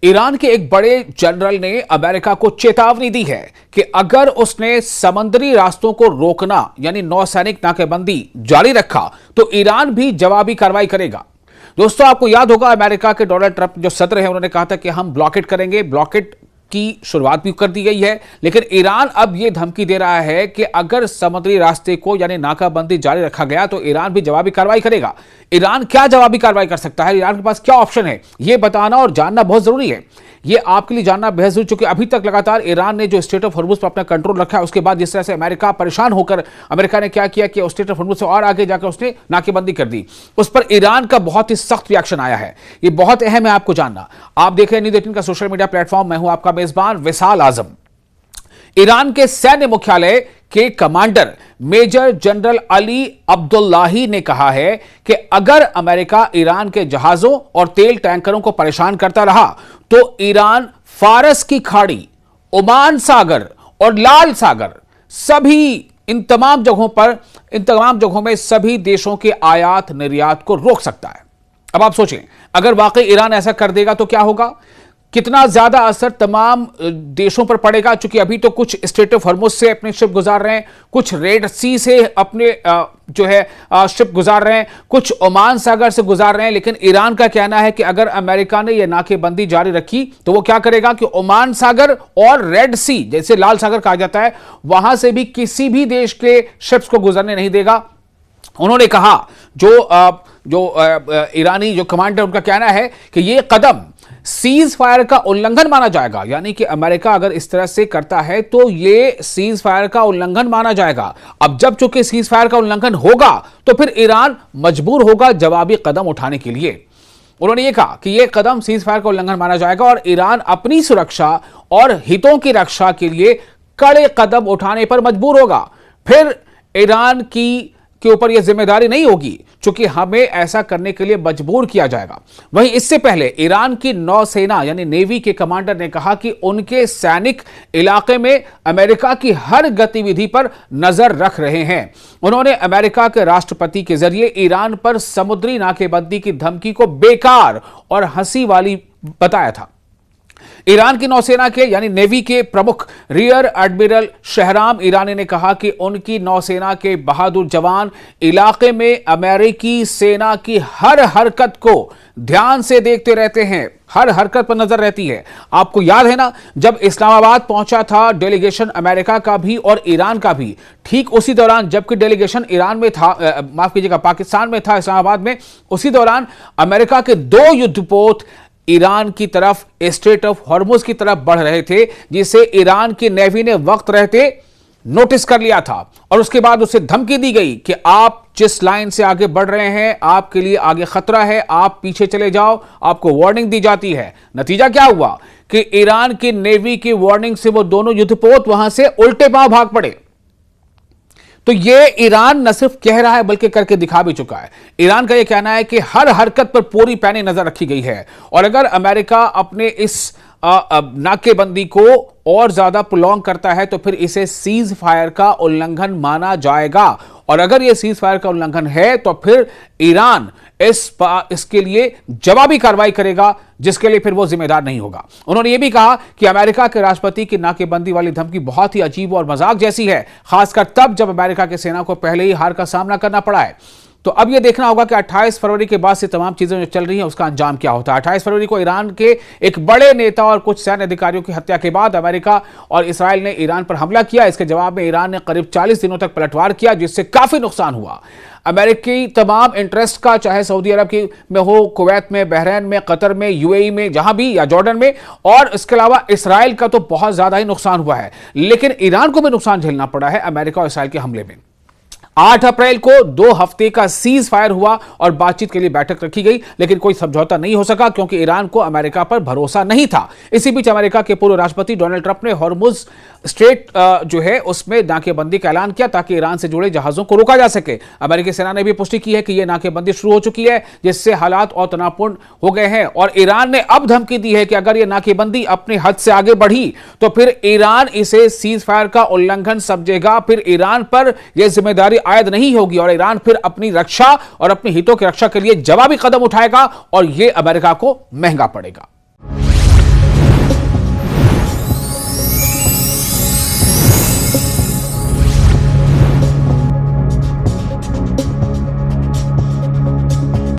Iran के एक बड़े जनरल ने अमेरिका को चेतावनी दी है कि अगर उसने समुद्री रास्तों को रोकना यानी नौसैनिक नाकेबंदी जारी रखा तो ईरान भी जवाबी कार्रवाई करेगा। दोस्तों, आपको याद होगा अमेरिका के डोनाल्ड ट्रंप जो सदर हैं उन्होंने कहा था कि हम ब्लॉकेट करेंगे। ब्लॉकेट की शुरुआत भी कर दी गई है, लेकिन ईरान अब यह धमकी दे रहा है कि अगर समुद्री रास्ते को यानी नाकाबंदी जारी रखा गया तो ईरान भी जवाबी कार्रवाई करेगा। ईरान क्या जवाबी कार्रवाई कर सकता है, ईरान के पास क्या ऑप्शन है, यह बताना और जानना बहुत जरूरी है। यह आपके लिए जानना बेहद जरूरी, क्योंकि अभी तक लगातार ईरान ने जो स्ट्रेट ऑफ हॉर्मुज पर अपना कंट्रोल रखा है, उसके बाद जिस तरह से अमेरिका परेशान होकर अमेरिका ने क्या किया कि स्ट्रेट ऑफ हॉर्मुज से और आगे जाकर उसने नाकेबंदी कर दी, उस पर ईरान का बहुत ही सख्त रिएक्शन आया है। यह बहुत अहम है आपको जानना। आप देख रहे हैं न्यूज़ 18 का सोशल मीडिया प्लेटफॉर्म, मैं हूं आपका मेजबान विशाल आजम। ईरान के सैन्य मुख्यालय के commander major general Ali Abdullahi ने कहा है कि अगर अमेरिका ईरान के जहाजों और तेल टैंकरों को परेशान करता रहा तो ईरान फारस की खाड़ी, ओमान सागर और लाल सागर सभी इन तमाम जगहों में सभी देशों के आयात निर्यात को रोक सकता है। अब आप सोचें, अगर वाकई ईरान ऐसा कर देगा तो क्या होगा, कितना ज्यादा असर तमाम देशों पर पड़ेगा। चूंकि अभी तो कुछ स्ट्रेट ऑफ हॉर्मुज से अपने शिप गुजार रहे हैं, कुछ रेड सी से अपने शिप गुजार रहे हैं, कुछ ओमान सागर से गुजार रहे हैं, लेकिन ईरान का कहना है कि अगर अमेरिका ने यह नाकेबंदी जारी रखी तो वो क्या करेगा कि ओमान सागर और रेड सी, जैसे लाल सागर कहा जाता है, वहां से भी किसी भी देश के शिप्स को गुजरने नहीं देगा। उन्होंने कहा जो ईरानी जो कमांडर, उनका कहना है कि यह कदम सीज फायर का उल्लंघन माना जाएगा, यानी कि अमेरिका अगर इस तरह से करता है तो यह सीज फायर का उल्लंघन माना जाएगा। अब जब चूंकि सीज फायर का उल्लंघन होगा तो फिर ईरान मजबूर होगा जवाबी कदम उठाने के लिए। उन्होंने यह कहा कि यह कदम सीज फायर का उल्लंघन माना जाएगा और ईरान अपनी सुरक्षा और हितों की रक्षा के लिए कड़े कदम उठाने पर मजबूर होगा। फिर ईरान के ऊपर यह जिम्मेदारी नहीं होगी, क्योंकि हमें ऐसा करने के लिए मजबूर किया जाएगा। वहीं इससे पहले ईरान की नौसेना यानी नेवी के कमांडर ने कहा कि उनके सैनिक इलाके में अमेरिका की हर गतिविधि पर नजर रख रहे हैं। उन्होंने अमेरिका के राष्ट्रपति के जरिए ईरान पर समुद्री नाकेबंदी की धमकी को बेकार और हंसी वाली बताया था। ईरान की नौसेना के यानी नेवी के प्रमुख रियर एडमिरल शहराम ईरानी ने कहा कि उनकी नौसेना के बहादुर जवान इलाके में अमेरिकी सेना की हर हरकत को ध्यान से देखते रहते हैं, हर हरकत पर नजर रहती है। आपको याद है ना, जब इस्लामाबाद पहुंचा था डेलीगेशन अमेरिका का भी और ईरान का भी, ठीक उसी दौरान जबकि डेलीगेशन ईरान में था, माफ कीजिएगा पाकिस्तान में था इस्लामाबाद में, उसी दौरान अमेरिका के 2 युद्धपोत ईरान की तरफ स्ट्रेट ऑफ हॉर्मुज की तरफ बढ़ रहे थे, जिसे ईरान की नेवी ने वक्त रहते नोटिस कर लिया था और उसके बाद उसे धमकी दी गई कि आप जिस लाइन से आगे बढ़ रहे हैं आपके लिए आगे खतरा है, आप पीछे चले जाओ, आपको वार्निंग दी जाती है। नतीजा क्या हुआ कि ईरान की नेवी की वार्निंग से वो दोनों युद्धपोत वहां से उल्टे पांव भाग पड़े। तो यह ईरान न सिर्फ कह रहा है बल्कि करके दिखा भी चुका है। ईरान का यह कहना है कि हर हरकत पर पूरी पैनी नजर रखी गई है और अगर अमेरिका अपने इस नाकेबंदी को और ज्यादा प्रोलॉन्ग करता है तो फिर इसे सीज फायर का उल्लंघन माना जाएगा और अगर यह सीज फायर का उल्लंघन है तो फिर ईरान इसके लिए जवाबी कार्रवाई करेगा, जिसके लिए फिर वो जिम्मेदार नहीं होगा। उन्होंने यह भी कहा कि अमेरिका के राष्ट्रपति की नाकेबंदी वाली धमकी बहुत ही अजीब और मजाक जैसी है, खासकर तब जब अमेरिका की सेना को पहले ही हार का सामना करना पड़ा है। तो अब यह देखना होगा कि 28 फरवरी के बाद से तमाम चीजें जो चल रही हैं उसका अंजाम क्या होता है। 28 फरवरी को ईरान के एक बड़े नेता और कुछ सैन्य अधिकारियों की हत्या के बाद अमेरिका और इसराइल ने ईरान पर हमला किया। इसके जवाब में ईरान ने करीब 40 दिनों तक पलटवार किया, जिससे काफी नुकसान हुआ। अमेरिकी तमाम इंटरेस्ट का, चाहे सऊदी अरब में हो, कुवैत में, बहरीन में, कतर में, यूएई में, जहां भी, या जॉर्डन में, और इसके अलावा इसराइल का तो बहुत ज्यादा ही नुकसान हुआ है, लेकिन ईरान को भी नुकसान झेलना पड़ा है अमेरिका और इसराइल के हमले में। 8 अप्रैल को 2 हफ्ते का सीज फायर हुआ और बातचीत के लिए बैठक रखी गई, लेकिन कोई समझौता नहीं हो सका क्योंकि ईरान को अमेरिका पर भरोसा नहीं था। इसी बीच अमेरिका के पूर्व राष्ट्रपति डोनाल्ड ट्रंप ने हॉर्मुज स्ट्रेट जो है उसमें नाकेबंदी का ऐलान किया ताकि ईरान से जुड़े जहाजों को रोका जा सके। अमेरिकी सेना ने भी पुष्टि की है कि यह नाकेबंदी शुरू हो चुकी है, जिससे हालात और तनावपूर्ण हो गए हैं और ईरान ने अब धमकी दी है कि अगर यह नाकेबंदी अपने हद से आगे बढ़ी तो फिर ईरान इसे सीज फायर का उल्लंघन समझेगा, फिर ईरान पर यह जिम्मेदारी आयद नहीं होगी और ईरान फिर अपनी रक्षा और अपने हितों की रक्षा के लिए जवाबी कदम उठाएगा और यह अमेरिका को महंगा पड़ेगा।